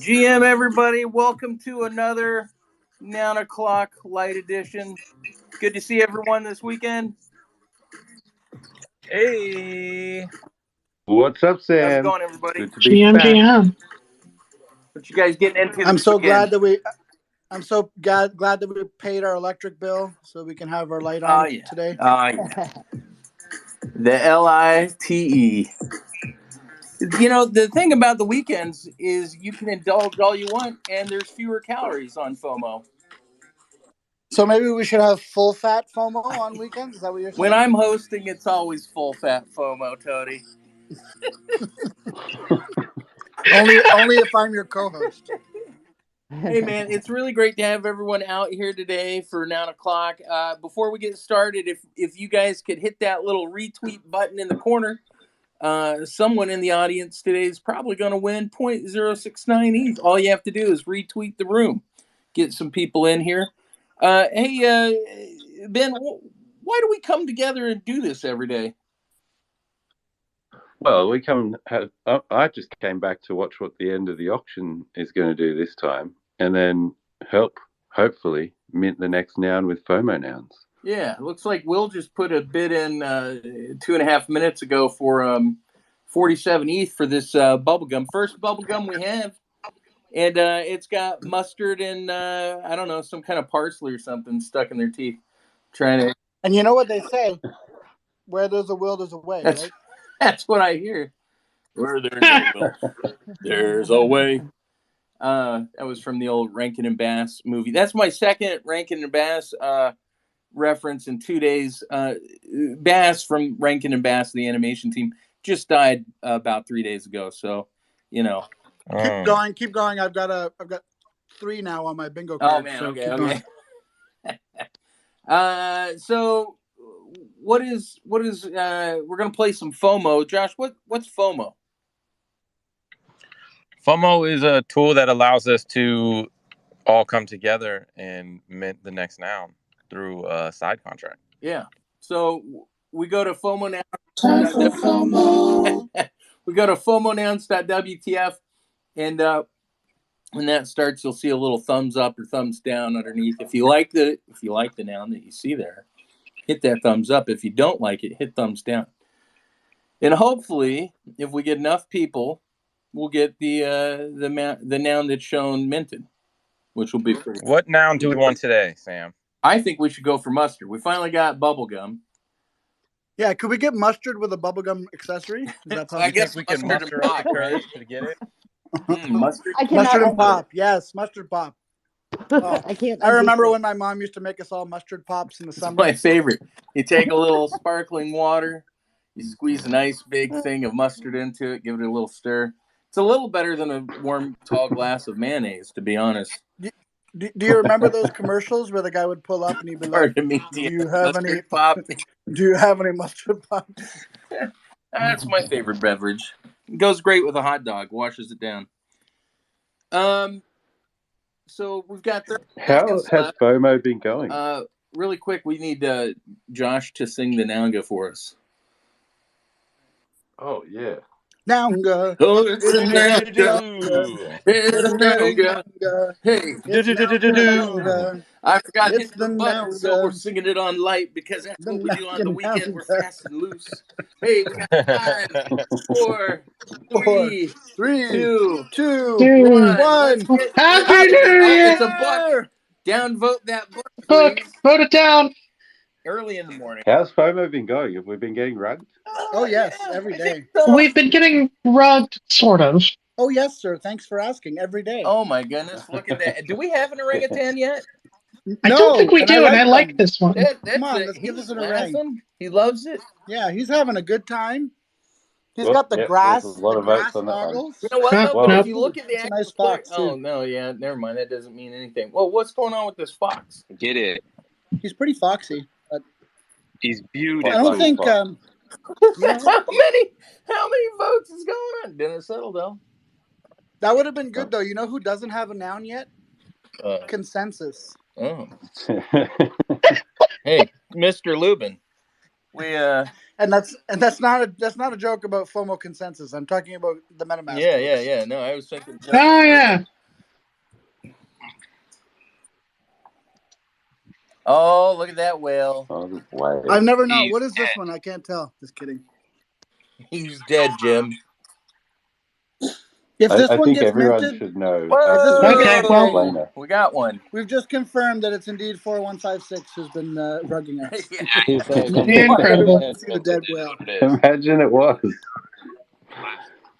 GM, everybody, welcome to another Noun O'Clock Light Edition. Good to see everyone this weekend. Hey. What's up, Sam? How's it going, everybody? Good to be back. GM. What you guys getting into? I'm so glad that we paid our electric bill so we can have our light on today. The LITE. You know, the thing about the weekends is you can indulge all you want, and there's fewer calories on FOMO. So maybe we should have full fat FOMO on weekends? Is that what you're saying? When I'm hosting, it's always full fat FOMO, Tony. only if I'm your co-host. Hey, man, it's really great to have everyone out here today for 9 o'clock. Before we get started, if you guys could hit that little retweet button in the corner, someone in the audience today is probably going to win 0.069 ETH. All you have to do is retweet the room. Get some people in here. Hey, Ben, why do we come together and do this every day? Well, I just came back to watch what the end of the auction is going to do this time, and then hopefully, mint the next noun with FOMO nouns. Yeah, looks like Will just put a bid in 2.5 minutes ago for 47 ETH for this bubblegum. First bubblegum we have. And it's got mustard and, I don't know, some kind of parsley or something stuck in their teeth. And you know what they say? Where there's a will, there's a way, right? That's what I hear. Where there's a will, there's a way. That was from the old Rankin and Bass movie. That's my second Rankin and Bass reference in 2 days. Bass from Rankin and Bass, the animation team, just died about 3 days ago. So, you know. Keep going. I've got 3 now on my bingo card. Oh man, so okay. So what is we're gonna play some FOMO. Josh, what's FOMO? FOMO is a tool that allows us to all come together and mint the next noun through a side contract. Yeah. So we go to FOMO we go to fomonouns.wtf. And when that starts, you'll see a little thumbs up or thumbs down underneath. If you like the noun that you see there, hit that thumbs up. If you don't like it, hit thumbs down. And hopefully, if we get enough people, we'll get the noun that's shown minted, which will be pretty. What noun do we want today, Sam? I think we should go for mustard. We finally got bubblegum. Yeah, could we get mustard with a bubblegum accessory? I guess we can muster up the courage to get it. Mustard? Mustard and pop. Yes, mustard pop. Oh, I remember when my mom used to make us all mustard pops in the summer. My favorite. You take a little sparkling water, you squeeze a nice big thing of mustard into it, give it a little stir. It's a little better than a warm, tall glass of mayonnaise, to be honest. Do you remember those commercials where the guy would pull up and he'd be like, do you have any pop? Do you have any mustard pop? That's my favorite beverage. It goes great with a hot dog. Washes it down. So we've got. How has FOMO been going? Really quick, we need Josh to sing the Nounga for us. Oh yeah. Nounga. Oh, it's a Nounga. It's a Nounga. Hey, I forgot to hit the button, so we're singing it on LITE because that's what we do on the weekend. We're fast and loose. Hey, we got 5, 4, 3, 2, 1. Happy New Year! It's a buck. Downvote that book, please. Vote it down. Early in the morning. How's FOMO been going? Have we been getting rugged? Oh yes, every day. We've been getting rugged, sort of. Oh yes, sir. Thanks for asking. Every day. Oh my goodness, look at that. Do we have an orangutan yet? I don't think we do, and I like this one. Come on, let's give us an orangutan. He loves it. Yeah, he's having a good time. He's got the grass. There's a lot of votes on that one. You know what? No. If you look at the actual nice fox, too. Oh no, yeah, never mind. That doesn't mean anything. Well, what's going on with this fox? Get it. He's pretty foxy. He's beautiful. I don't think. How many votes is going on? Didn't settle though. That would have been good though. You know who doesn't have a noun yet? Consensus. Oh. Hey, Mr. Lubin. We And that's not a joke about FOMO consensus. I'm talking about the MetaMask. Yeah. No, I was thinking. Oh yeah. Oh, look at that whale. Oh, this whale. I've never known. What is this one? I can't tell. Just kidding. He's dead, Jim. If this I one think gets everyone minted, should know. Okay, well, Explainer. We got one. we've just confirmed that it's indeed 4156 who's been rugging us. He's incredible. See the dead whale. Imagine it was.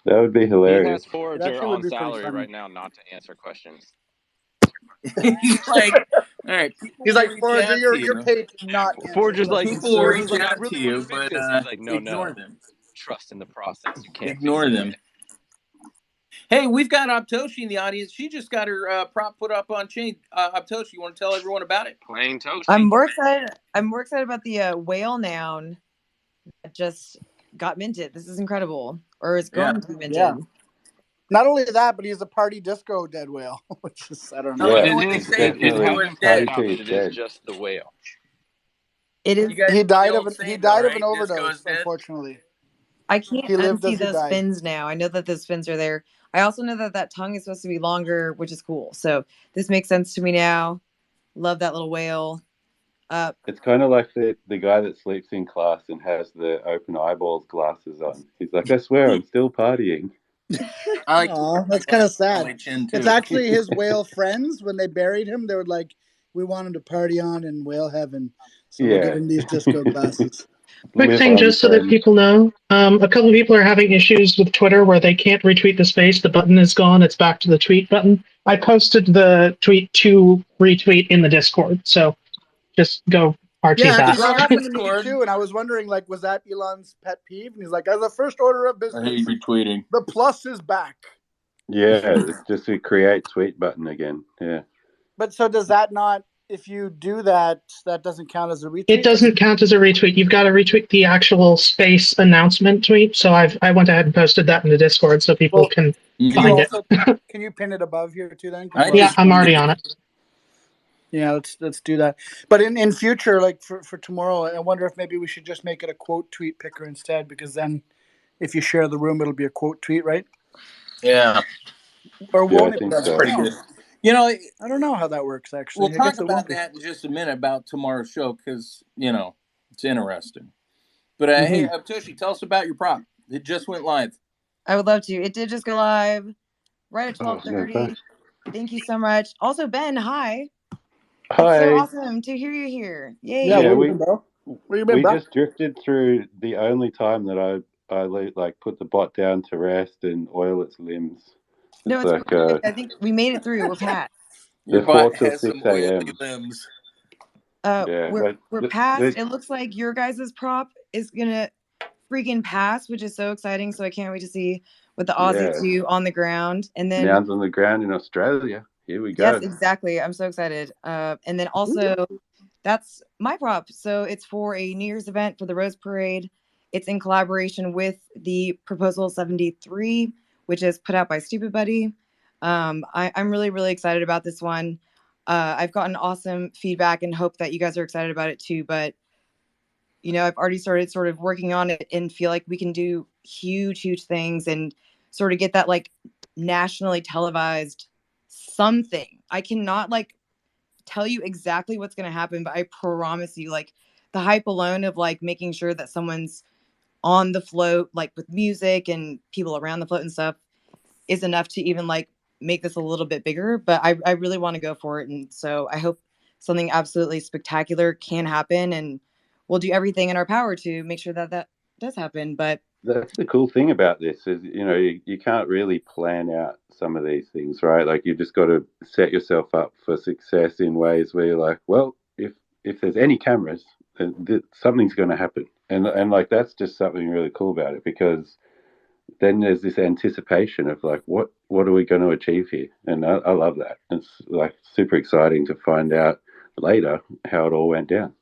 That would be He hilarious. has Forager on salary right now not to answer questions. He's like, all right. He's like, Forager, you're paid to not answer Forager's like, People will reach I out really to want you, to make but this. He's like, no, ignore them. Trust in the process. You can't Ignore fix it them. yet. Hey, we've got Optoshi in the audience. She just got her prop put up on chain. Optoshi, you want to tell everyone about it? Plain toast. I'm more excited about the whale noun that just got minted. This is incredible, or is going to be minted. Yeah. Not only that, but he's a party disco dead whale, which is, I don't know. Yeah, It is just the whale. It is. He died of an overdose, unfortunately. I can't He lived unsee as he those died. fins now. I know that those fins are there. I also know that that tongue is supposed to be longer, which is cool. So this makes sense to me now. Love that little whale. It's kind of like the guy that sleeps in class and has the open eyeballs glasses on. He's like, I swear, I'm still partying. Aw, that's kind of sad. It's actually his whale friends. When they buried him, they were like, we want him to party on in whale heaven. So we'll give him these disco glasses. Quick thing, just so that people know, a couple of people are having issues with Twitter where they can't retweet the space. The button is gone. It's back to the tweet button. I posted the tweet to retweet in the Discord, so just go RT that. That happened to me too, and I was wondering, like, was that Elon's pet peeve? And he's like, as a first order of business, I hate retweeting. The plus is back. Yeah, it's just a create tweet button again. Yeah. But so does that not? If you do that, that doesn't count as a retweet? It doesn't count as a retweet. You've got to retweet the actual space announcement tweet. So I went ahead and posted that in the Discord so people can find it. Can you pin it above here too then? Yeah, I'm already on it. Yeah, let's do that. But in future, like for tomorrow, I wonder if maybe we should just make it a quote tweet picker instead, because then if you share the room, it'll be a quote tweet, right? Yeah. Or won't it? That's pretty good. You know, I don't know how that works, actually. We'll talk about that in just a minute about tomorrow's show because, you know, it's interesting. But hey, Toshi, tell us about your prop. It just went live. I would love to. It did just go live right at 12:30. Thank you so much. Also, Ben, hi. Hi. It's so awesome to hear you here. Yay. Yeah, we just drifted through the only time that I like put the bot down to rest and oil its limbs. No, it's like I think we made it through. We're past. Your bot has some oily limbs. We're past. It looks like your guys' prop is gonna freaking pass, which is so exciting. So I can't wait to see what the Aussies do on the ground. And then Nouns on the ground in Australia. Here we go. Yes, exactly. I'm so excited. And then also, that's my prop. So it's for a New Year's event for the Rose Parade. It's in collaboration with the Proposal 73, which is put out by Stupid Buddy. I'm really, really excited about this one. I've gotten awesome feedback and hope that you guys are excited about it too. But, you know, I've already started sort of working on it and feel like we can do huge, huge things and sort of get that like nationally televised something. I cannot like tell you exactly what's going to happen, but I promise you, like, the hype alone of like making sure that someone's on the float, like with music and people around the float and stuff, is enough to even like make this a little bit bigger. But I really want to go for it. And so I hope something absolutely spectacular can happen, and we'll do everything in our power to make sure that that does happen. But that's the cool thing about this is, you know, you can't really plan out some of these things, right? Like, you've just got to set yourself up for success in ways where you're like, well, if there's any cameras, then something's going to happen. And like, that's just something really cool about it, because then there's this anticipation of like, what are we going to achieve here? And I love that. It's like super exciting to find out later how it all went down.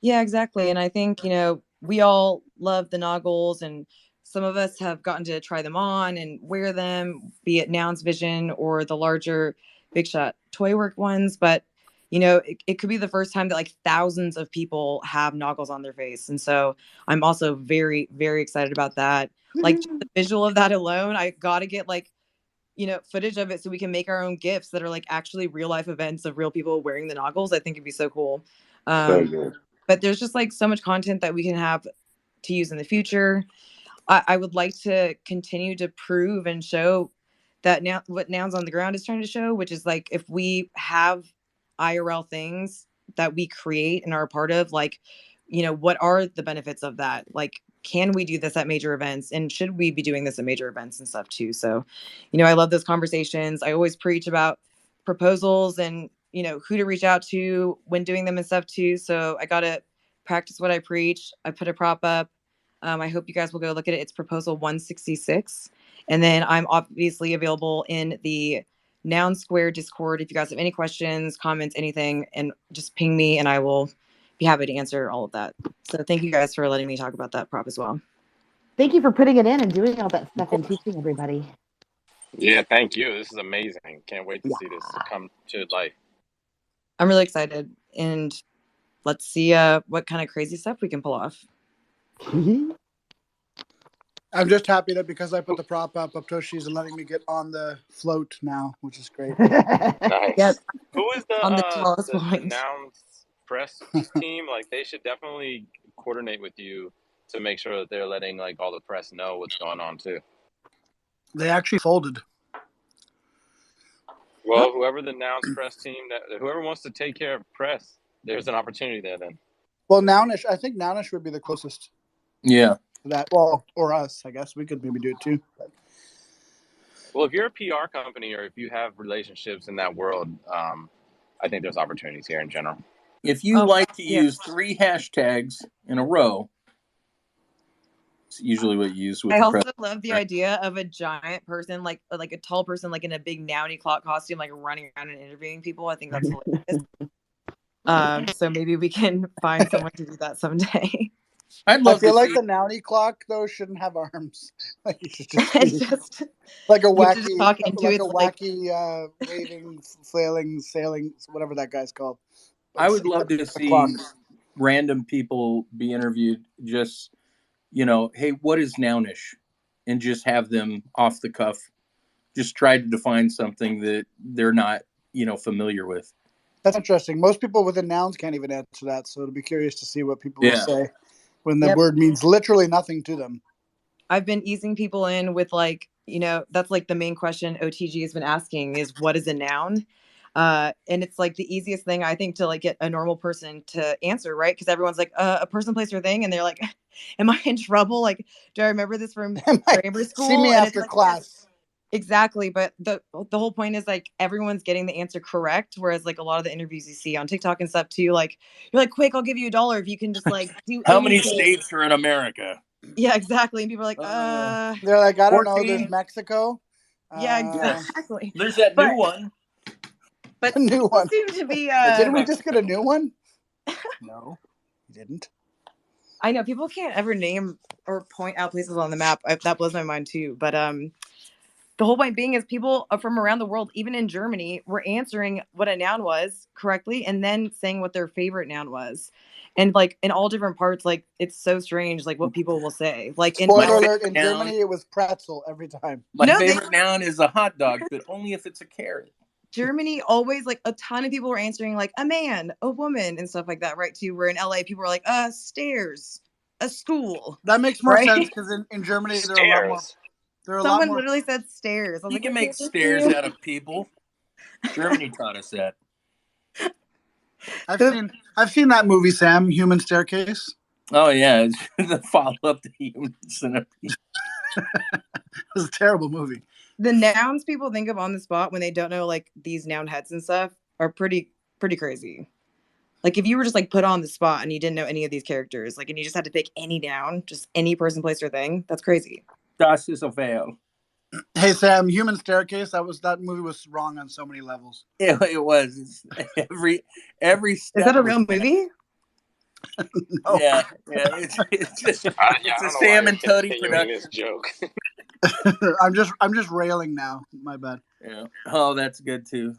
Yeah, exactly. And I think, you know, we all love the noggles, and some of us have gotten to try them on and wear them, be it Nouns Vision or the larger Big Shot Toy Work ones. But, you know, it could be the first time that like thousands of people have noggles on their face. And so I'm also very, very excited about that. Like, just the visual of that alone, I got to get like, footage of it so we can make our own GIFs that are like actually real life events of real people wearing the noggles. I think it'd be so cool. So good. But there's just like so much content that we can have to use in the future. I would like to continue to prove and show that now what Nouns on the Ground is trying to show, which is like if we have IRL things that we create and are a part of, like, what are the benefits of that? Like, can we do this at major events, and should we be doing this at major events and stuff too? So, I love those conversations. I always preach about proposals and, who to reach out to when doing them and stuff too. So I got to practice what I preach. I put a prop up. I hope you guys will go look at it. It's proposal 166. And then I'm obviously available in the Noun Square Discord if you guys have any questions, comments, anything, and just ping me and I will be happy to answer all of that. So thank you guys for letting me talk about that prop as well. Thank you for putting it in and doing all that stuff and teaching everybody. Yeah, thank you. This is amazing. Can't wait to see this come to life. I'm really excited, and let's see what kind of crazy stuff we can pull off. I'm just happy that because I put the prop up, Toshi's letting me get on the float now, which is great. Nice. Yep. Who is the tallest point. Nouns press team? Like, they should definitely coordinate with you to make sure that they're letting like all the press know what's going on too. They actually folded. Well, whoever the Nouns press team, whoever wants to take care of press, there's an opportunity there then. Well, Nounish, I think Nounish would be the closest. Yeah. That, well, or us, I guess. We could maybe do it too. Well, if you're a PR company or if you have relationships in that world, I think there's opportunities here in general. If you like to use 3 hashtags in a row, it's usually what you use with I the also love the idea of a giant person, like a tall person, like in a big Nouny clock costume, like running around and interviewing people. I think that's hilarious. So maybe we can find someone to do that someday. I feel like the Nouny clock though shouldn't have arms. Like it should just be like a wacky, waving, flailing, sailing, whatever that guy's called. I would love to see random people be interviewed. Just hey, what is Nounish, and just have them off the cuff, just try to define something that they're not familiar with. That's interesting. Most people within Nouns can't even answer that, so it'll be curious to see what people will say when the word means literally nothing to them. I've been easing people in with like, that's like the main question OTG has been asking is what is a noun? And it's like the easiest thing I think to like get a normal person to answer, right? Because everyone's like a person, place, or thing, and they're like, "Am I in trouble? Like, do I remember this from grammar school?" See me and after class. Exactly, but the whole point is like everyone's getting the answer correct, whereas like a lot of the interviews you see on TikTok and stuff too, like you're like, "Quick, I'll give you $1 if you can just like do." How many states are in America? Yeah, exactly. And people are like, they're like, I don't 14? know. There's Mexico. Yeah, exactly. There's that new one. But a new one seems to be. Didn't we just get a new one? No, we didn't. I know people can't ever name or point out places on the map. That blows my mind too. But the whole point being is people from around the world, even in Germany, were answering what a noun was correctly and then saying what their favorite noun was. And like in all different parts, like it's so strange, like what people will say. Like spoiler alert, in Germany, it was pretzel every time. My favorite noun is a hot dog, but only if it's a carrot. Germany always, like a ton of people were answering like a man, a woman, and stuff like that, right? Too. Where in LA, people were like stairs, a school. That makes more sense because in Germany there are a lot more. Someone literally said stairs. You can make stairs out of people. Germany taught us that. I've seen that movie, Sam, Human Staircase. Oh yeah, it's the follow-up to Human Centipede. It was a terrible movie. The nouns people think of on the spot when they don't know like these noun heads and stuff are pretty crazy. Like if you were just like put on the spot and you didn't know any of these characters, like and you just had to pick any noun, just any person, place, or thing, that's crazy. Das ist a fail. Hey Sam, Human Staircase. That movie was wrong on so many levels. Yeah, it was. Every step. Is that a real movie? No. Yeah. It's a Sam and Toady production. Joke. I'm just railing now. My bad. Yeah. Oh, that's good too.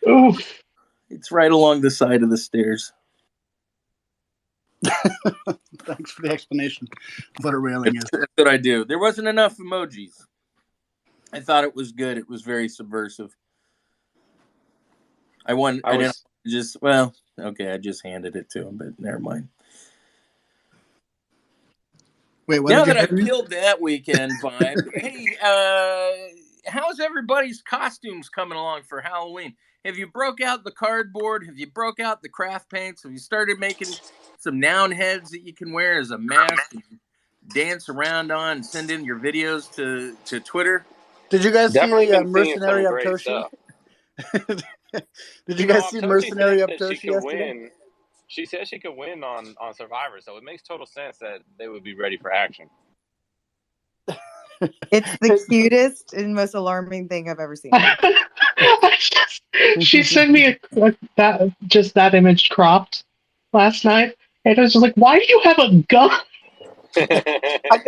Oof. It's right along the side of the stairs. Thanks for the explanation of what a railing is. That's what I do. There wasn't enough emojis. I thought it was good. It was very subversive. I just handed it to him, but never mind. Wait, what now that I've killed that weekend vibe, hey, how's everybody's costumes coming along for Halloween? Have you broke out the cardboard? Have you broke out the craft paints? Have you started making some noun heads that you can wear as a mask and dance around on and send in your videos to Twitter? Did you guys see Mercenary of great Toshi? Did you guys see Mercenary of Toshi yesterday? She said she could win on Survivor, so it makes total sense that they would be ready for action. It's the cutest and most alarming thing I've ever seen. She sent me that image cropped last night, and I was just like, "Why do you have a gun?" I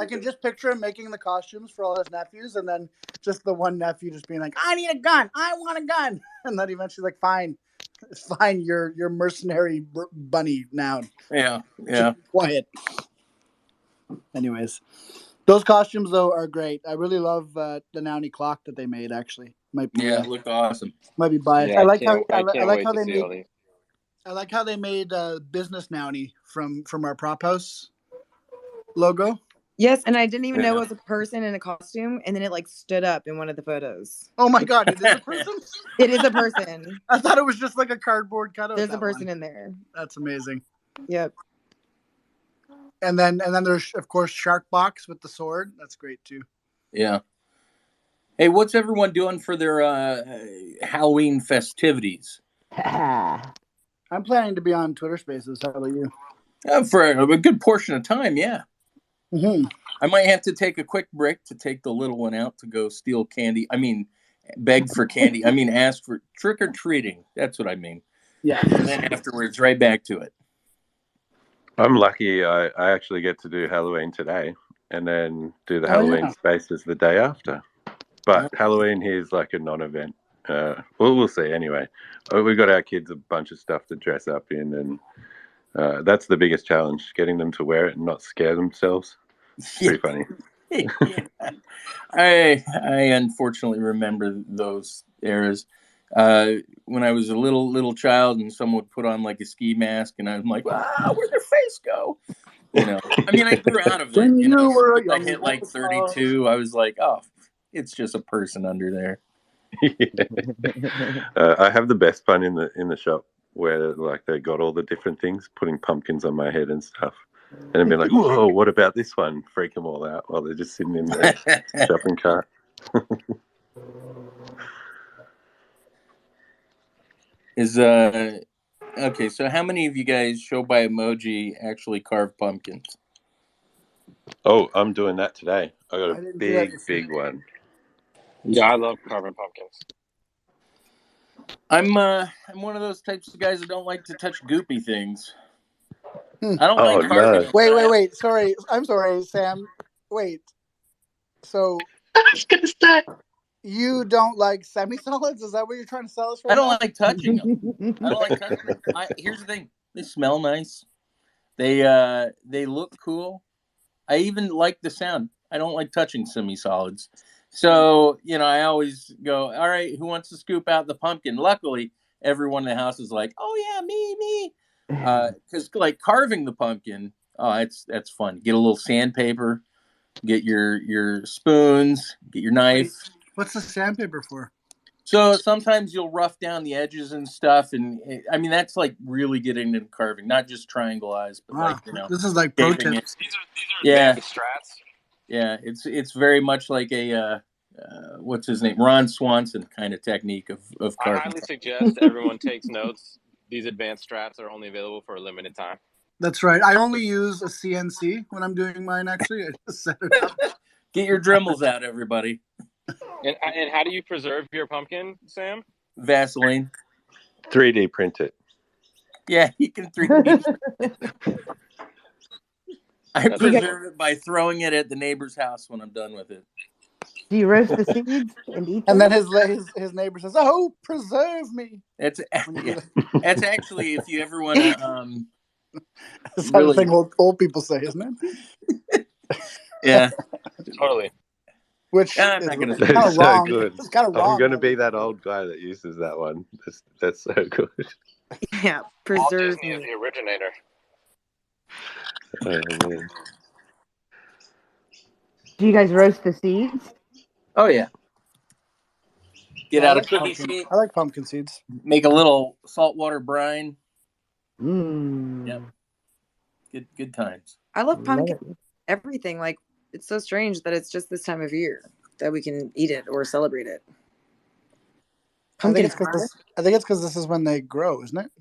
can just picture him making the costumes for all his nephews, and then just the one nephew just being like, "I need a gun. I want a gun," and then eventually like, "Fine, it's fine. You're mercenary bunny now." Yeah. Just quiet. Anyways, those costumes though are great. I really love the Nouny clock that they made. Actually, it looked awesome. Might be biased. Yeah, I like how they made. I like how they made Business Nouny from our prop house logo. Yes, and I didn't even know it was a person in a costume, and then it like stood up in one of the photos. Oh my god, it is a person? It is a person. I thought it was just like a cardboard cutout. There's a person in there. That's amazing. Yep. And then there's of course Sharkbox with the sword. That's great too. Yeah. Hey, what's everyone doing for their Halloween festivities? I'm planning to be on Twitter Spaces. How about you? For a good portion of time, yeah. Mm-hmm. I might have to take a quick break to take the little one out to go steal candy. I mean, beg for candy. I mean, ask for trick-or-treating. That's what I mean. Yeah. And then afterwards, right back to it. I'm lucky I actually get to do Halloween today and then do the Halloween Spaces the day after. But Halloween here is like a non-event. We'll see anyway. We've got our kids a bunch of stuff to dress up in, and that's the biggest challenge, getting them to wear it and not scare themselves. It's pretty funny. I unfortunately remember those eras. When I was a little child and someone would put on like a ski mask and I'm like, where'd their face go? You know, I mean, I grew out of it. When you were I hit like 32. I was like, oh, it's just a person under there. I have the best fun in the shop where like they got all the different things, putting pumpkins on my head and stuff, and I've been like, whoa, what about this one? Freak them all out while they're just sitting in the shopping cart. Okay, so how many of you guys show by emoji actually carve pumpkins? Oh, I'm doing that today. I got a big one. Yeah, I love carving pumpkins. I'm one of those types of guys that don't like to touch goopy things. I don't like carving. No. Wait. Sorry. I'm sorry, Sam. Wait. So I was gonna say, you don't like semi-solids? Is that what you're trying to sell us right I don't now? like touching them. I don't like touching them. Here's the thing. They smell nice. They look cool. I even like the sound. I don't like touching semi-solids. So, I always go, all right, who wants to scoop out the pumpkin? Luckily, everyone in the house is like, oh, yeah, me. Because, like, carving the pumpkin, that's fun. Get a little sandpaper, get your spoons, get your knife. What's the sandpaper for? So sometimes you'll rough down the edges and stuff. And, I mean, that's, like, really getting into carving, not just triangle eyes, but, this is like pro tips. These are advanced strats. Yeah, it's very much like a what's his name, Ron Swanson kind of technique of carving. I highly suggest everyone takes notes. These advanced strats are only available for a limited time. That's right. I only use a CNC when I'm doing mine. Actually, I just set it up. Get your Dremels out, everybody. And how do you preserve your pumpkin, Sam? Vaseline. 3D print it. Yeah, you can 3D print it. I preserve it by throwing it at the neighbor's house when I'm done with it. Do you roast the seeds and eat them? And then his neighbor says, "Oh, preserve me." That's actually, if you ever want to. That's the thing old people say, isn't it? Yeah, totally. Which I'm is not gonna kind That's of so wrong. good. It's kind of wrong. I'm going to be that old guy that uses that one. That's so good. Yeah, Walt preserves Disney is me. the originator. Oh, man. Do you guys roast the seeds? Oh yeah. Get Yeah, out a cookie sheet, I like pumpkin seeds. make a little saltwater brine. Mmm. Yep. Good times. I love Love pumpkin. it. Everything. Like, it's so strange that it's just this time of year that we can eat it or celebrate it. I think Pumpkin it's because this is when they grow, isn't it?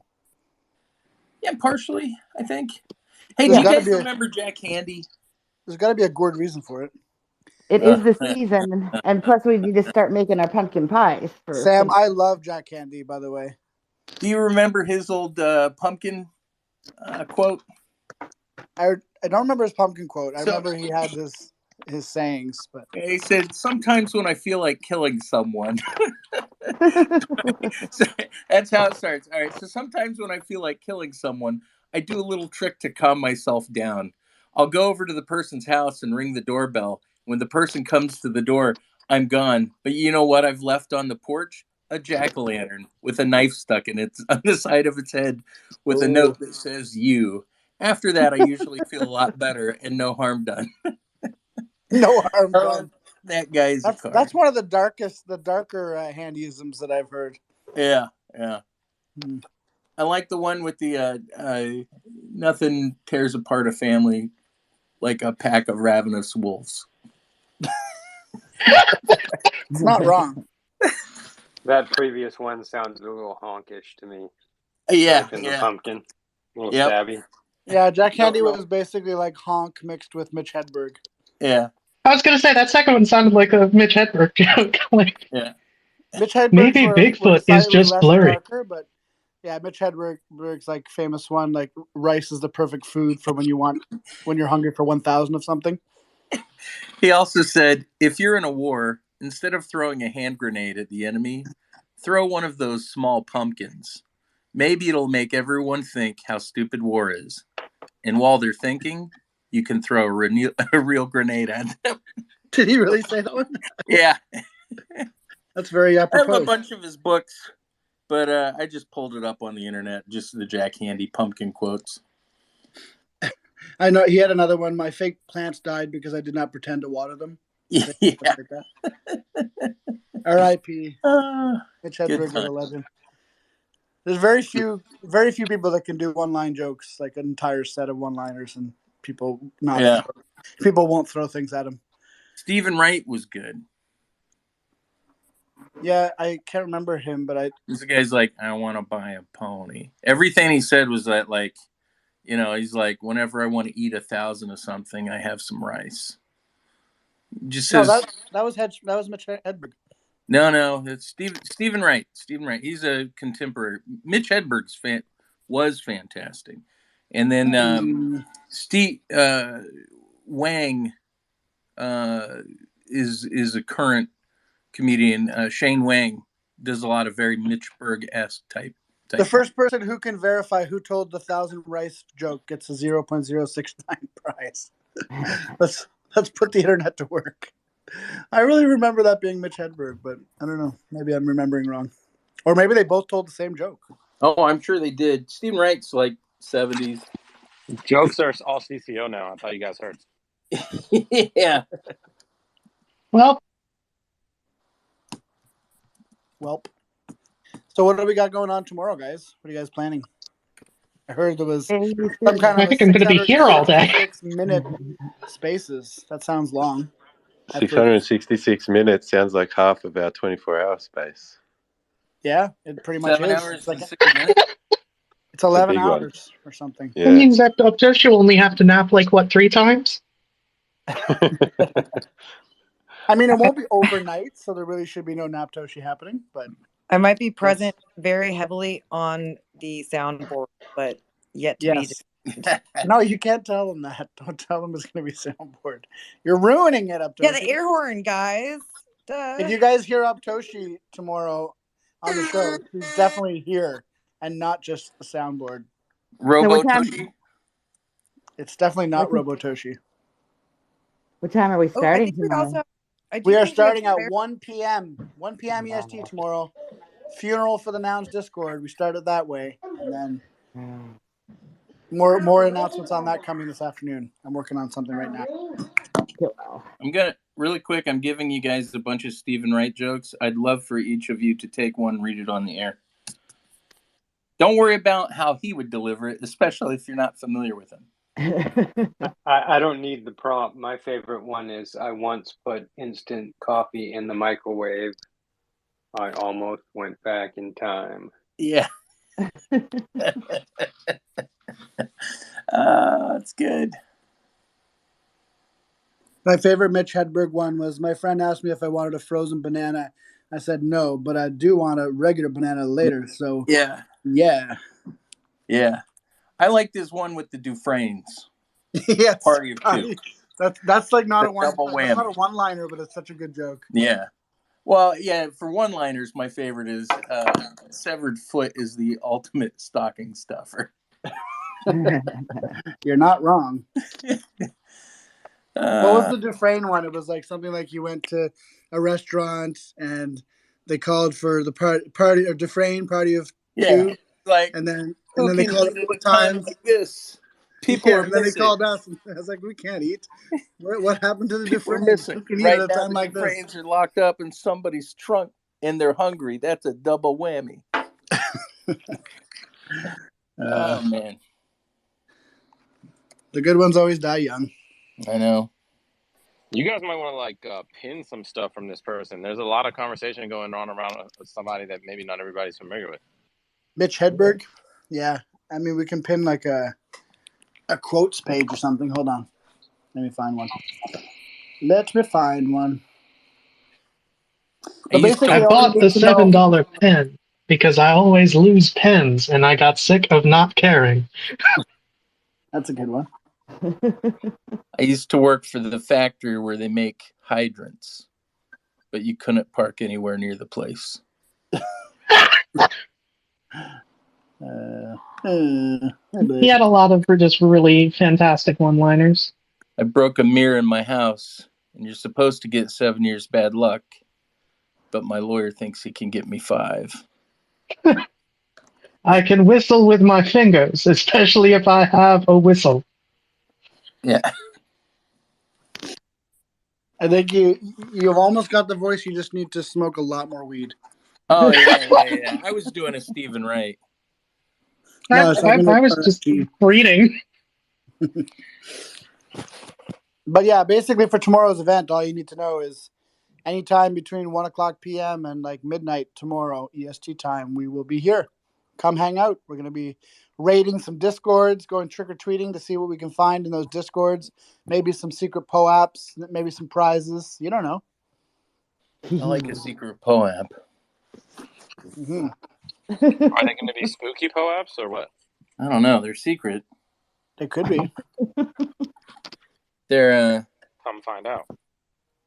Yeah, partially, I think. Hey, There's do you gotta guys be remember Jack Handy? there's got to be a good reason for it. It is the season, and plus we need to start making our pumpkin pies for Sam, some. I love Jack Candy, by the way. Do you remember his old pumpkin quote? I don't remember his pumpkin quote. I So- remember he had his sayings, but He said, "Sometimes when I feel like killing someone." So that's how it starts. All right. So sometimes when I feel like killing someone, I do a little trick to calm myself down. I'll go over to the person's house and ring the doorbell. When the person comes to the door, I'm gone. But you know what I've left on the porch? A jack-o'-lantern with a knife stuck in it on the side of its head with a note that says "you." After that, I usually feel a lot better and no harm done. no harm done. That guy's a car. That's one of the darker handyisms that I've heard. Yeah. Hmm. I like the one with the nothing tears apart a family like a pack of ravenous wolves. It's not wrong. That previous one sounds a little honkish to me. Yeah, The pumpkin, a little Yep. stabby. Yeah, Jack Handy was basically like Honk mixed with Mitch Hedberg. Yeah. I was going to say that second one sounded like a Mitch Hedberg joke. Like, Yeah. Mitch Hedberg's maybe were Bigfoot is slightly just less blurry. darker, but yeah, Mitch Hedberg's like famous one, like rice is the perfect food for when you're hungry for 1,000 of something. He also said, if you're in a war, instead of throwing a hand grenade at the enemy, throw one of those small pumpkins. Maybe it'll make everyone think how stupid war is. And while they're thinking, you can throw a real grenade at them. Did he really say that one? Yeah. That's very apropos. I have a bunch of his books, but I just pulled it up on the internet, just the Jack Handy pumpkin quotes. I know he had another one. My fake plants died because I did not pretend to water them. Yeah. R.I.P. Mitch Hedberg was a legend. There's very few people that can do one-line jokes, like an entire set of one-liners, and people won't throw things at him. Stephen Wright was good. Yeah, I can't remember him, but this guy's like, I want to buy a pony. Everything he said was that, like, you know, he's like, whenever I want to eat 1,000 of something, I have some rice. Just says, that was Mitch Hedberg. No, it's Stephen Wright. Stephen Wright. He's a contemporary. Mitch Hedberg's was fantastic, and then Steve Wang is a current comedian. Shane Wang does a lot of very Mitch Berg-esque type. The first person who can verify who told the 1,000 rice joke gets a 0.069 prize. Let's put the internet to work. I really remember that being Mitch Hedberg, but I don't know. Maybe I'm remembering wrong. Or maybe they both told the same joke. Oh, I'm sure they did. Stephen Wright's like 70s. Jokes are all CCO now. I thought you guys heard. Yeah. Welp. So what do we got going on tomorrow, guys? What are you guys planning? I heard there was some kind of I think I'm going to be here all day. 6-minute spaces. That sounds long. 666 minutes sounds like half of our 24-hour space. Yeah, it pretty much 7 is. hours and 6 minutes. It's 11 hours or something. Yeah. That means that Uptoshi will only have to nap, like, what, 3 times? I mean, it won't be overnight, so there really should be no Naptoshi happening, but I might be present very heavily on the soundboard, but yet to be. No, you can't tell them that. Don't tell them it's going to be soundboard. You're ruining it, Uptoshi. Yeah, the air horn, guys. Duh. If you guys hear Uptoshi tomorrow on the show, he's definitely here and not just the soundboard. Robo-Toshi? It's definitely not Robo-Toshi. What time are we starting tomorrow? We are starting at 1 p.m. 1 p.m. EST tomorrow. Funeral for the Nouns Discord. We started that way, and then more announcements on that coming this afternoon. I'm working on something right now. I'm gonna really quick. I'm giving you guys a bunch of Stephen Wright jokes. I'd love for each of you to take one, read it on the air. Don't worry about how he would deliver it, especially if you're not familiar with him. I don't need the prompt. My favorite one is, I once put instant coffee in the microwave. I almost went back in time. Yeah. That's good. My favorite Mitch Hedberg one was, my friend asked me if I wanted a frozen banana. I said no, but I do want a regular banana later. So yeah. I like this one with the Dufresnes. Yes, Party of two. That's like not That's not a one-liner, but it's such a good joke. Yeah. Well, yeah, for one-liners, my favorite is severed foot is the ultimate stocking stuffer. You're not wrong. What was the Dufresne one? It was like something like you went to a restaurant and they called for the party or Dufresne party of two. Like, and then they called it 4 times like this. People are and then missing. they called us, and I was like, we can't eat. What happened to the Dufresne? Who can eat right at a time like this? Dufresnes are locked up in somebody's trunk and they're hungry. That's a double whammy. Oh man, the good ones always die young. I know. You guys might want to pin some stuff from this person. There's a lot of conversation going on around with somebody that maybe not everybody's familiar with. Mitch Hedberg. Yeah, I mean, we can pin like a quotes page or something. Hold on, let me find one. I bought the $7 pen because I always lose pens, and I got sick of not caring. That's a good one. I used to work for the factory where they make hydrants, but you couldn't park anywhere near the place. He had a lot of just really fantastic one-liners. I broke a mirror in my house, and you're supposed to get 7 years bad luck, but my lawyer thinks he can get me 5. I can whistle with my fingers, especially if I have a whistle. Yeah. I think you've almost got the voice. You just need to smoke a lot more weed. Oh yeah. I was doing a Stephen Wright. No, I was just reading. But yeah, basically for tomorrow's event, all you need to know is anytime between 1 o'clock p.m. and like midnight tomorrow EST time, we will be here. Come hang out. We're going to be raiding some Discords, going trick-or-treating to see what we can find in those Discords. Maybe some secret POAPs, maybe some prizes. You don't know. I like a secret POAP. Mm-hmm. Are they going to be spooky POAPs or what? I don't know. They're secret. They could be. They're Come find out.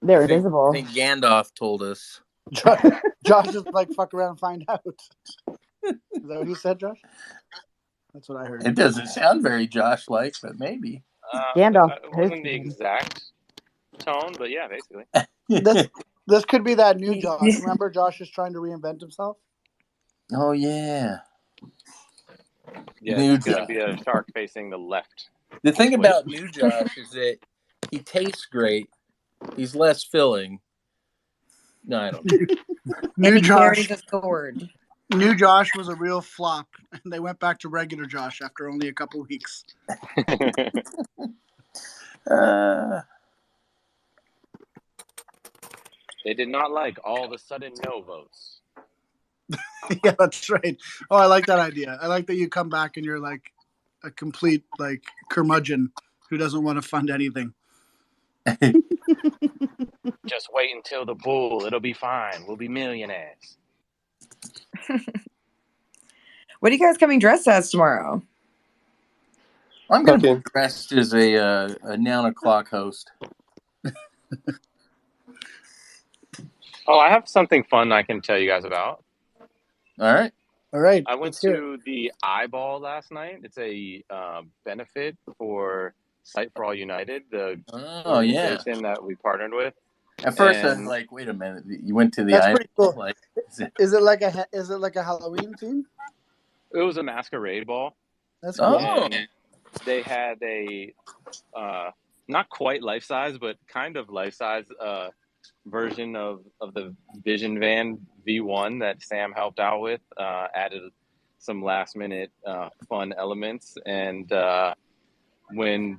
They're invisible. I think Gandalf told us. Josh is like, fuck around and find out. Is that what he said, Josh? That's what I heard. It doesn't sound very Josh-like, but maybe. Gandalf. It wasn't the exact tone, but yeah, basically. This could be that new Josh. Remember, Josh is trying to reinvent himself? Oh, yeah. Yeah, it's going to be a shark facing the left. The thing about new Josh is that he tastes great. He's less filling. No, I don't know. New Josh carries a sword. New Josh was a real flop, and they went back to regular Josh after only a couple weeks. They did not like all the sudden no votes. Yeah, that's right. Oh, I like that idea. I like that you come back and you're like a complete like curmudgeon who doesn't want to fund anything. Just wait until the bull. It'll be fine. We'll be millionaires. What are you guys coming dressed as tomorrow? I'm going to be dressed as a Noun O'Clock host. Oh, I have something fun I can tell you guys about. All right. I went to the Eyeball last night. It's a benefit for Sight for All United, the organization that we partnered with. At first, I was like, "Wait a minute! You went to the That's eyeball? pretty cool. Like, is it like a Halloween theme? It was a masquerade ball. That's cool. And they had a not quite life size, but kind of life size version of the Vision Van V1 that Sam helped out with. Added some last minute fun elements, and when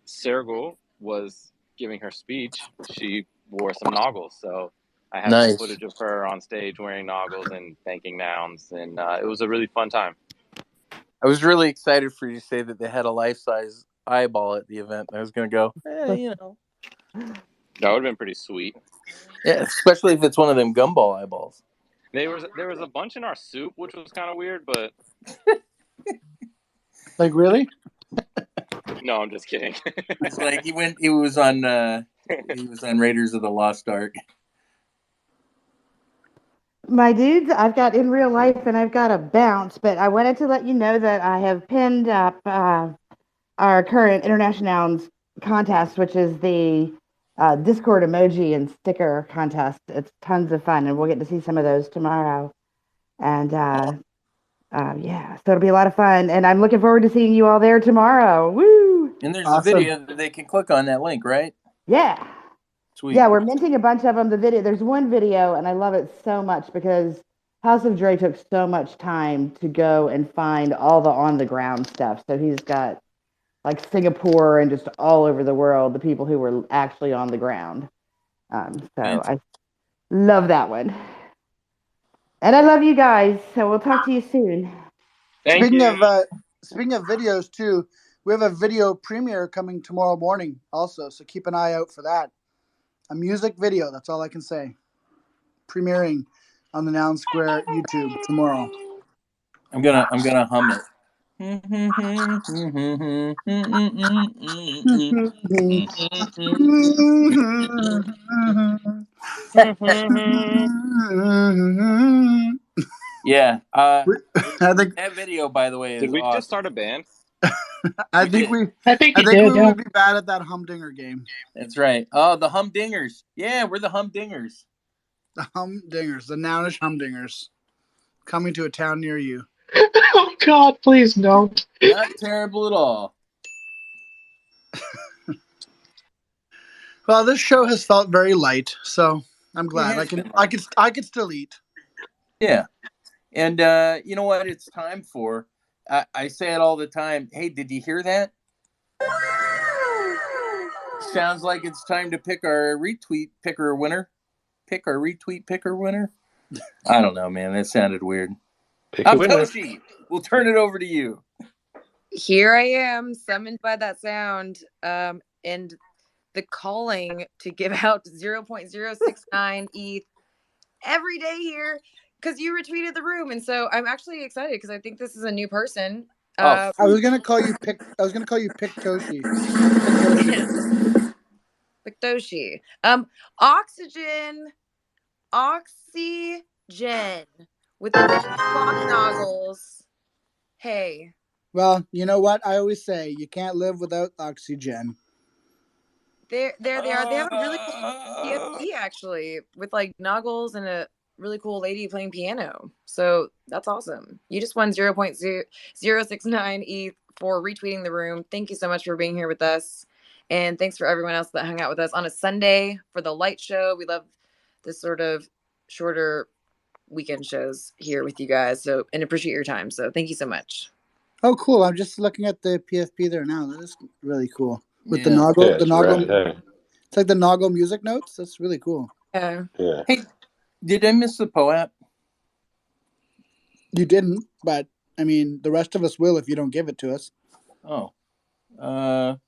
Sergel was giving her speech, she wore some noggles. So I have some footage of her on stage wearing noggles and thanking Nouns, and it was a really fun time. I was really excited for you to say that they had a life-size eyeball at the event. I was going to go, you know. That would have been pretty sweet. Yeah, especially if it's one of them gumball eyeballs. There was a bunch in our soup, which was kind of weird, but... Like, really? No, I'm just kidding. It's like he was on Raiders of the Lost Ark. My dudes, I've got in real life and I've got a bounce, but I wanted to let you know that I have pinned up our current International Nouns contest, which is the Discord emoji and sticker contest. It's tons of fun, and we'll get to see some of those tomorrow. And yeah, so it'll be a lot of fun, and I'm looking forward to seeing you all there tomorrow. Woo! And there's a video that they can click on that link, right? Yeah. Sweet. Yeah, we're minting a bunch of them. There's one video, and I love it so much because House of Dre took so much time to go and find all the on-the-ground stuff. So he's got like Singapore and just all over the world, the people who were actually on the ground. I love that one. And I love you guys, so we'll talk to you soon. Speaking of videos, too, we have a video premiere coming tomorrow morning also, so keep an eye out for that. A music video, that's all I can say. Premiering on the Noun Square YouTube tomorrow. I'm gonna hum it. Yeah. I think that video, by the way, is Did we awesome. just start a band? I think we would be bad at that humdinger game. That's right. Oh, the humdingers. Yeah, we're the humdingers. The humdingers, the Nounish humdingers, coming to a town near you. Oh God, please don't. Not terrible at all. Well, this show has felt very light, so I'm glad I can still eat. Yeah, and you know what? It's time for. I say it all the time. Hey, did you hear that? Sounds like it's time to pick our retweet picker winner. Pick our retweet picker winner. I don't know, man. That sounded weird. Toshi, we'll turn it over to you. Here I am, summoned by that sound, and the calling to give out 0.069 ETH every day here because you retweeted the room, and so I'm actually excited because I think this is a new person. I was gonna call you Pick Toshi. Toshi. Oxygen with the clock noggles. Hey. Well, you know what I always say: you can't live without oxygen. There they are. They have a really cool PFP actually, with like noggles and a really cool lady playing piano. So that's awesome. You just won 0.069 ETH for retweeting the room. Thank you so much for being here with us. And thanks for everyone else that hung out with us on a Sunday for the LITE show. We love this sort of shorter weekend shows here with you guys. So, and appreciate your time. So thank you so much. Oh, cool. I'm just looking at the PFP there now. That is really cool. With the Noggle. It's like the Noggle music notes. That's really cool. Yeah. Hey, did I miss the POAP? You didn't, but I mean, the rest of us will if you don't give it to us. Oh. All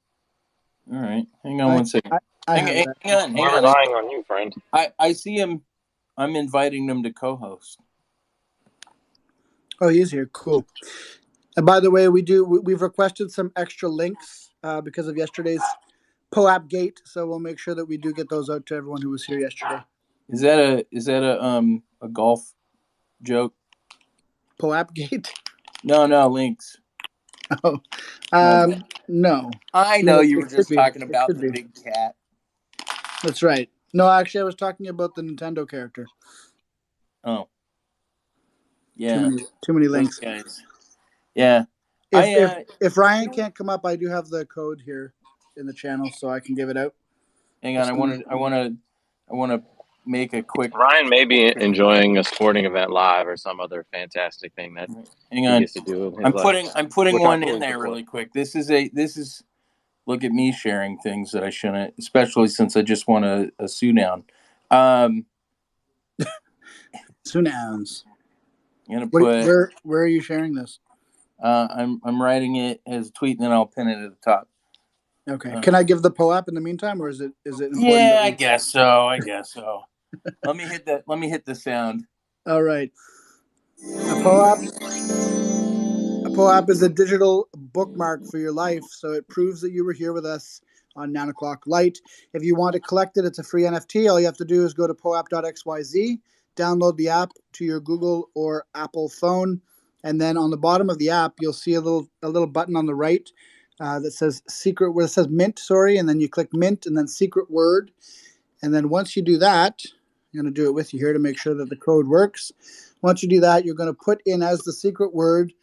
right. Hang on one second. Hang on. We're relying on you, friend. I see him. I'm inviting them to co-host. Oh, he's here. Cool. And by the way, we've requested some extra links because of yesterday's POAP gate, so we'll make sure that we do get those out to everyone who was here yesterday. Is that a golf joke? POAP gate? No, links. Oh, no. I know you were just talking about the big cat. That's right. No, actually, I was talking about the Nintendo character. Oh, yeah. Too many links. Guys. Yeah. If Ryan can't come up, I do have the code here in the channel, so I can give it out. Hang on, I want to make a quick. Ryan may be enjoying a sporting event live or some other fantastic thing that Hang on. he gets to do. In his life. I'm putting one in there really quick. This is. Look at me sharing things that I shouldn't, especially since I just want a Sioux noun. Sioux nouns. I'm gonna put. Where are you sharing this? I'm writing it as a tweet, and then I'll pin it at the top. Okay. Can I give the POAP in the meantime, or is it important? Yeah, I guess so. Let me hit that. Let me hit the sound. All right. A POAP is a digital bookmark for your life, so it proves that you were here with us on 9 o'clock LITE. If you want to collect it, it's a free NFT. All you have to do is go to poap.xyz, download the app to your Google or Apple phone, and then on the bottom of the app, you'll see a little button on the right that says secret, where it says mint, and then you click mint and then secret word. And then once you do that, I'm going to do it with you here to make sure that the code works. Once you do that, you're going to put in as the secret word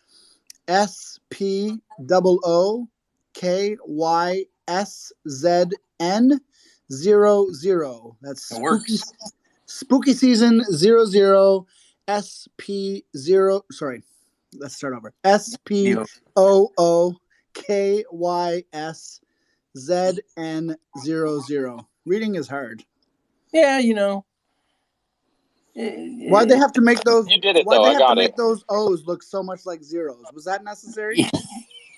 SPOOKYSZN00. That's spooky season 00 SP0. Sorry, let's start over. SPOOKYSZN00. Reading is hard. Yeah, you know. Why'd they have to make those? You did it, why'd though. they I have got to make it. those O's look so much like zeros? Was that necessary?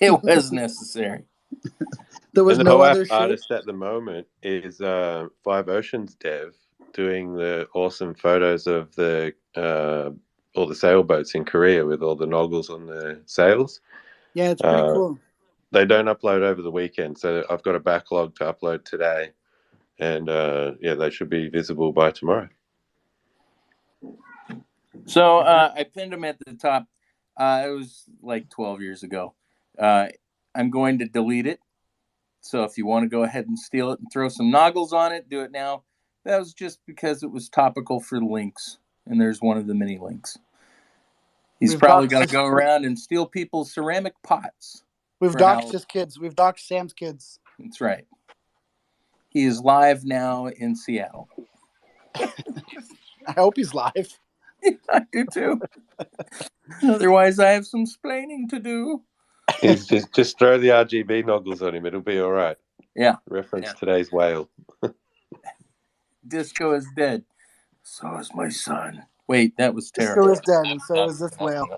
It was necessary. There was no other shape. Artist at the moment is Five Oceans Dev, doing the awesome photos of the all the sailboats in Korea with all the noggles on the sails. Yeah, it's pretty cool. They don't upload over the weekend, so I've got a backlog to upload today, and they should be visible by tomorrow. So I pinned them at the top. It was like 12 years ago. I'm going to delete it. So if you want to go ahead and steal it and throw some noggles on it, do it now. That was just because it was topical for links, and there's one of the many links. He's probably going to go around and steal people's ceramic pots. We've doxed his kids. We've doxed Sam's kids. That's right. He is live now in Seattle. I hope he's live. I do too. Otherwise, I have some splaining to do. Just throw the RGB noggles on him. It'll be all right. Yeah. Reference today's whale. Disco is dead. So is my son. Wait, that was terrible. Disco is dead, and so is this whale.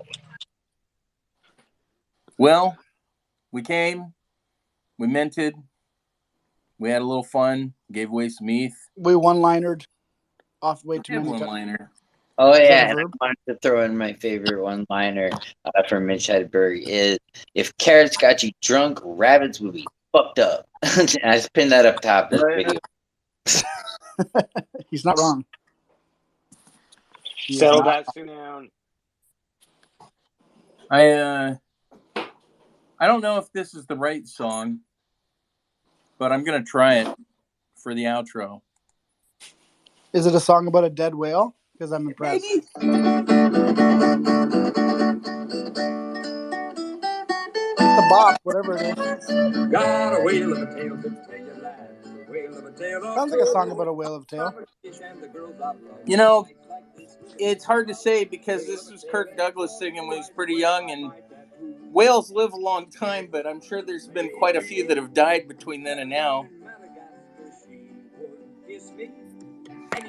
Well, we came. We minted. We had a little fun. Gave away some ETH. We one-linered off way too many one-liner. Oh, yeah, and I wanted to throw in my favorite one-liner from Mitch Hedberg is, if carrots got you drunk, rabbits would be fucked up. And I pinned that up top of the video. He's not wrong. Settle that down. I don't know if this is the right song, but I'm going to try it for the outro. Is it a song about a dead whale? Because I'm impressed. The bop, whatever it is. Got a whale of a tail, sounds like a song about a whale of a tail. You know, it's hard to say because this was Kirk Douglas singing when he was pretty young, and whales live a long time, but I'm sure there's been quite a few that have died between then and now.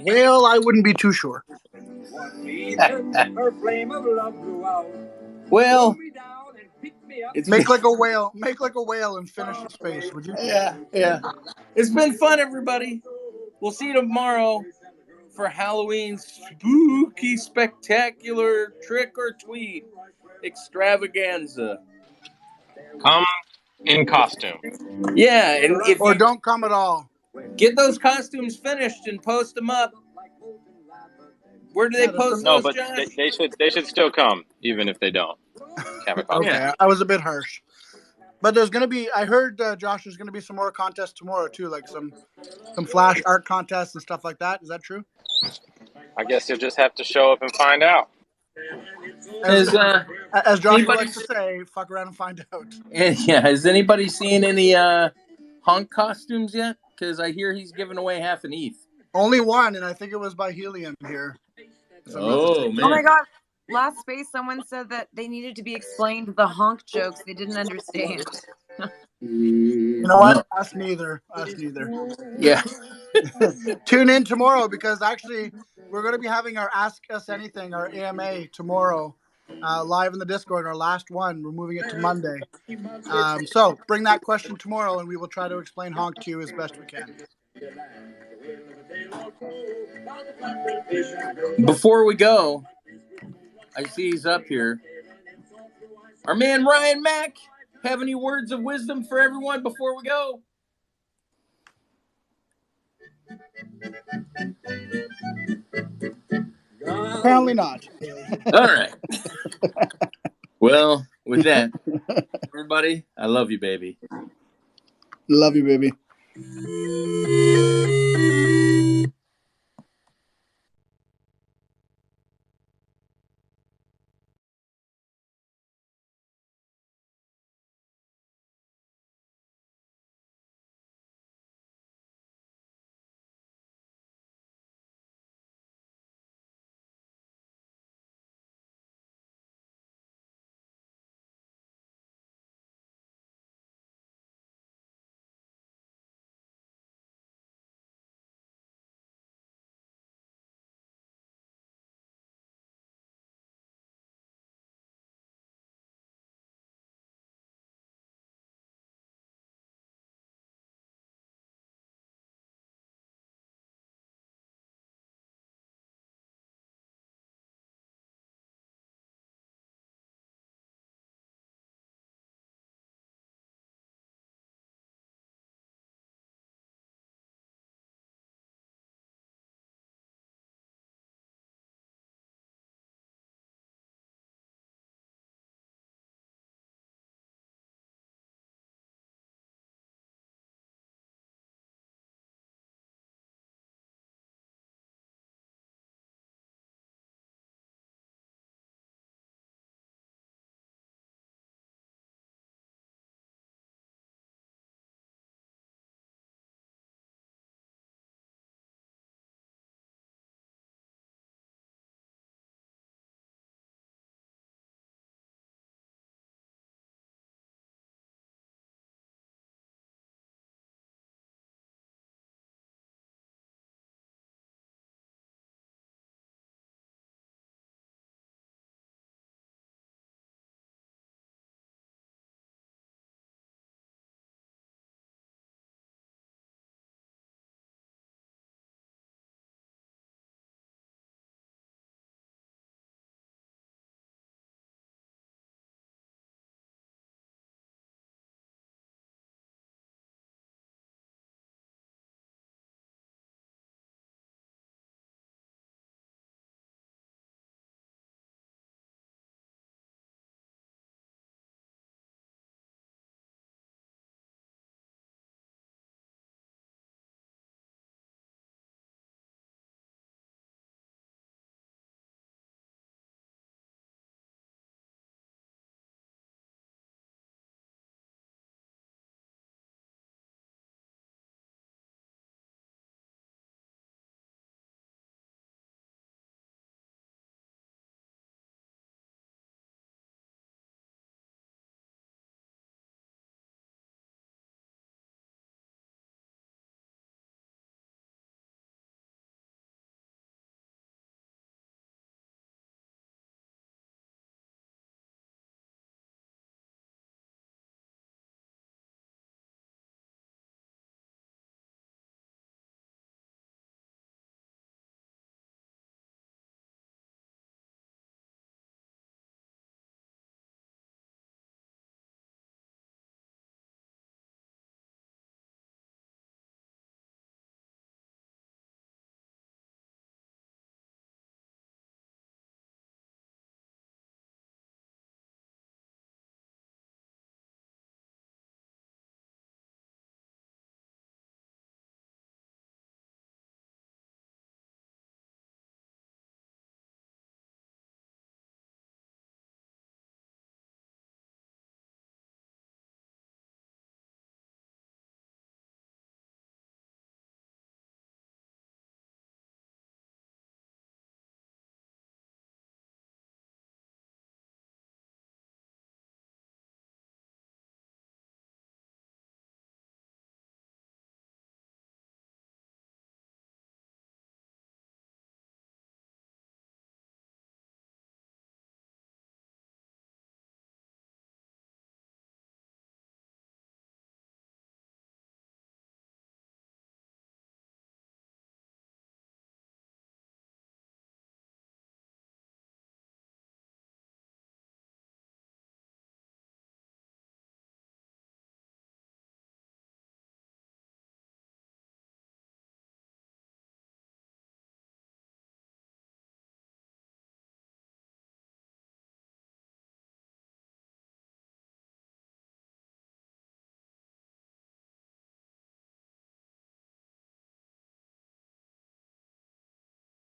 Whale, I wouldn't be too sure. Well, make like a whale. Make like a whale and finish the space, would you? Yeah. It's been fun, everybody. We'll see you tomorrow for Halloween's spooky, spectacular trick or tweet extravaganza. Come in costume. Yeah, and or don't come at all. Get those costumes finished and post them up. Where do they post No, those, but Josh? they should still come, even if they don't have a costume. Okay, I was a bit harsh. But there's gonna be. I heard Josh, there's gonna be some more contests tomorrow too, like some flash art contests and stuff like that. Is that true? I guess you'll just have to show up and find out. As Josh likes to say, fuck around and find out. Yeah, has anybody seen any Honk costumes yet? Because I hear he's giving away half an ETH. Only one, and I think it was by Helium here. Oh, man. Oh my god. Last space, someone said that they needed to be explained the honk jokes they didn't understand. You know what? Us neither. Yeah. Tune in tomorrow, because actually we're going to be having our Ask Us Anything, our AMA, tomorrow, live in the Discord, our last one. We're moving it to Monday. So bring that question tomorrow, and we will try to explain honk to you as best we can. Before we go, I see he's up here. Our man Ryan Mack, have any words of wisdom for everyone before we go? Apparently not. All right. Well, with that, everybody, I love you, baby. Love you, baby.